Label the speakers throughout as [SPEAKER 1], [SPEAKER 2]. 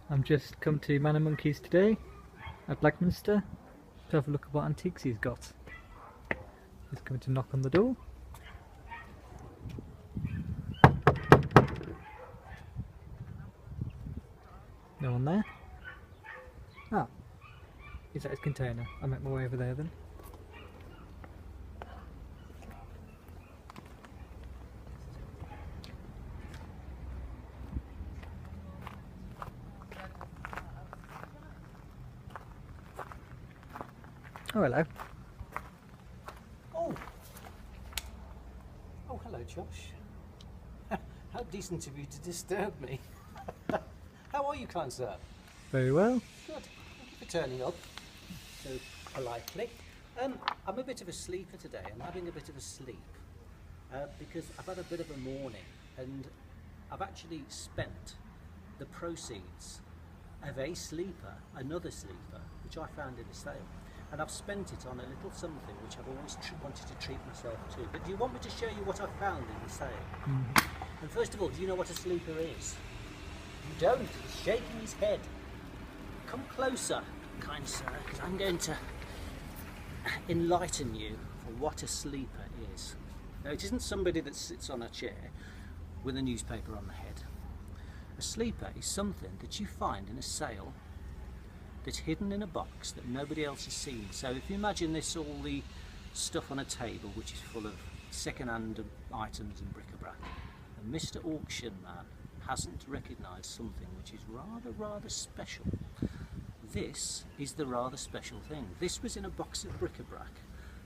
[SPEAKER 1] I'm just come to Man and Monkeys today at Blackminster to have a look at what antiques he's got. Just coming to knock on the door. No one there. Ah, is that his container? I make my way over there then. Oh, hello.
[SPEAKER 2] Oh, hello, Josh. How decent of you to disturb me. How are you, kind sir?
[SPEAKER 1] Very well.
[SPEAKER 2] Good. Thank you for turning up so politely. I'm a bit of a sleeper today. I'm having a bit of a sleep because I've had a bit of a morning, and I've actually spent the proceeds of a sleeper, another sleeper, which I found in a sale. And I've spent it on a little something which I've always wanted to treat myself to. But do you want me to show you what I found in the sale? And first of all, do you know what a sleeper is? You don't. He's shaking his head. Come closer, kind sir, because I'm going to enlighten you for what a sleeper is. Now, it isn't somebody that sits on a chair with a newspaper on the head. A sleeper is something that you find in a sale that's hidden in a box that nobody else has seen. So if you imagine this, all the stuff on a table which is full of second-hand items and bric-a-brac, and Mr. Auction Man hasn't recognised something which is rather special. This is the rather special thing. This was in a box of bric-a-brac,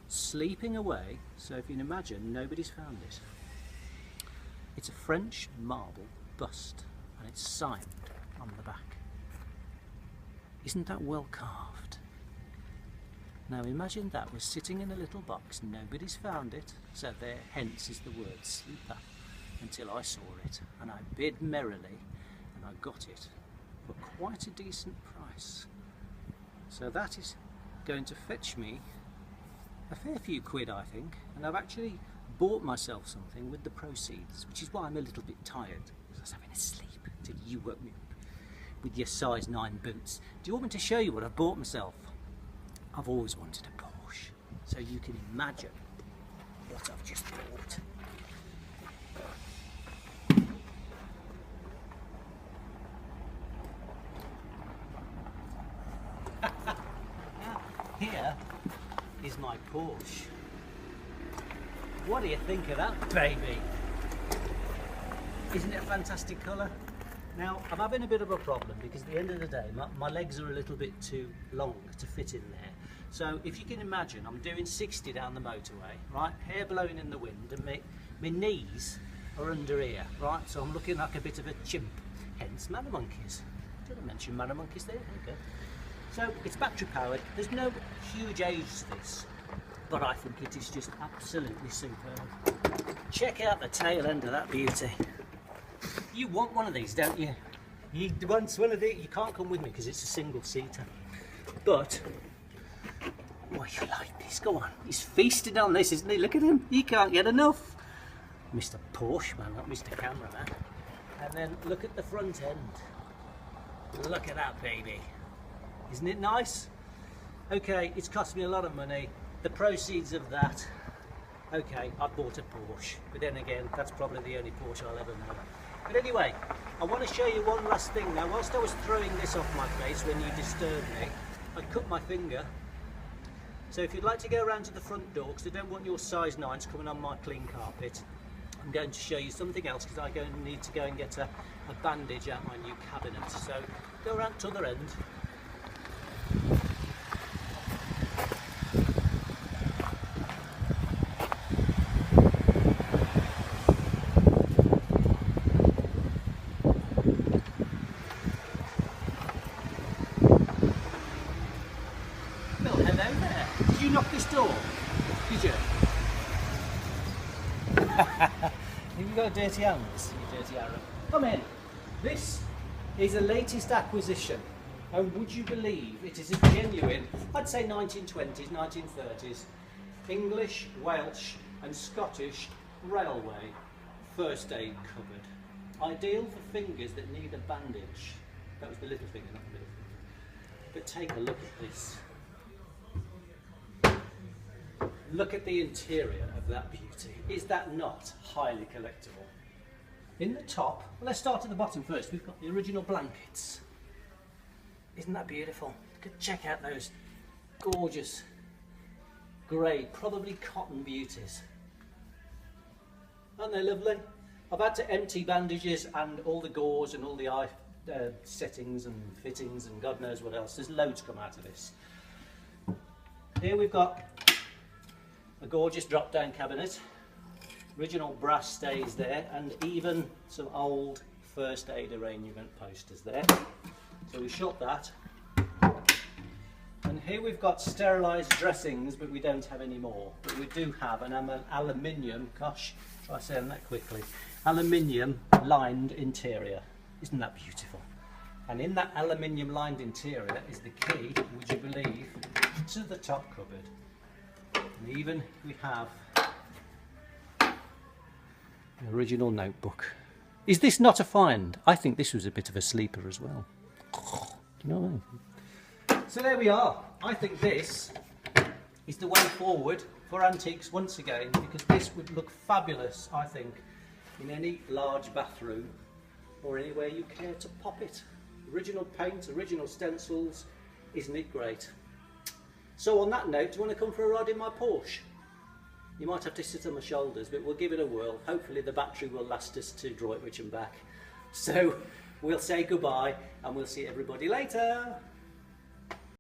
[SPEAKER 2] sleeping away, so if you can imagine, nobody's found it. It's a French marble bust, and it's signed on the back. Isn't that well carved? Now imagine that was sitting in a little box, nobody's found it, so there hence is the word sleeper, until I saw it, and I bid merrily, and I got it for quite a decent price. So that is going to fetch me a fair few quid, I think, and I've actually bought myself something with the proceeds, which is why I'm a little bit tired, because I was having a sleep until you woke me up with your size 9 boots. Do you want me to show you what I've bought myself? I've always wanted a Porsche, so you can imagine what I've just bought. Here is my Porsche. What do you think of that, baby? Isn't it a fantastic colour? Now, I'm having a bit of a problem because at the end of the day, my legs are a little bit too long to fit in there. So if you can imagine, I'm doing 60 down the motorway, right? Hair blowing in the wind, and my knees are under here, right? So I'm looking like a bit of a chimp, hence Man and Monkeys. Did I mention Man and Monkeys there? Okay. So it's battery powered. There's no huge age to this, but I think it is just absolutely superb. Check out the tail end of that beauty. You want one of these, don't you? You want one of these. You can't come with me because it's a single-seater. But, oh, you like this? Go on. He's feasted on this, isn't he? Look at him. He can't get enough. Mr. Porsche Man, not Mr. Cameraman. And then look at the front end. Look at that, baby. Isn't it nice? Okay, it's cost me a lot of money. The proceeds of that, okay, I bought a Porsche. But then again, that's probably the only Porsche I'll ever know. But anyway, I want to show you one last thing now. Whilst I was throwing this off my face when you disturbed me, I cut my finger. So if you'd like to go around to the front door, because I don't want your size 9s coming on my clean carpet, I'm going to show you something else because I'm going to need to go and get a bandage out my new cabinet. So go around to the other end. Hello there. Did you knock this door? Did you? You've got dirty hands, you dirty Arab. Come in. This is a latest acquisition. And would you believe it is a genuine, I'd say 1920s, 1930s, English, Welsh and Scottish railway first aid cupboard. Ideal for fingers that need a bandage. That was the little finger, not the middle finger. But take a look at this. Look at the interior of that beauty. Is that not highly collectible? In the top, well, let's start at the bottom first. We've got the original blankets. Isn't that beautiful? Check out those gorgeous grey, probably cotton beauties. Aren't they lovely? I've had to empty bandages and all the gauze and all the eye settings and fittings and God knows what else. There's loads come out of this. Here we've got a gorgeous drop-down cabinet. Original brass stays there, and even some old first aid arrangement posters there. So we shut that. And here we've got sterilised dressings, but we don't have any more. But we do have an aluminium, gosh, try saying that quickly, aluminium lined interior. Isn't that beautiful? And in that aluminium lined interior is the key, would you believe, to the top cupboard. And even we have an original notebook. Is this not a find? I think this was a bit of a sleeper as well. Do you know what I mean? So there we are. I think this is the way forward for antiques once again, because this would look fabulous, I think, in any large bathroom or anywhere you care to pop it. Original paint, original stencils, isn't it great? So on that note, do you want to come for a ride in my Porsche? You might have to sit on my shoulders, but we'll give it a whirl. Hopefully the battery will last us to Droitwich and back. So we'll say goodbye and we'll see everybody later.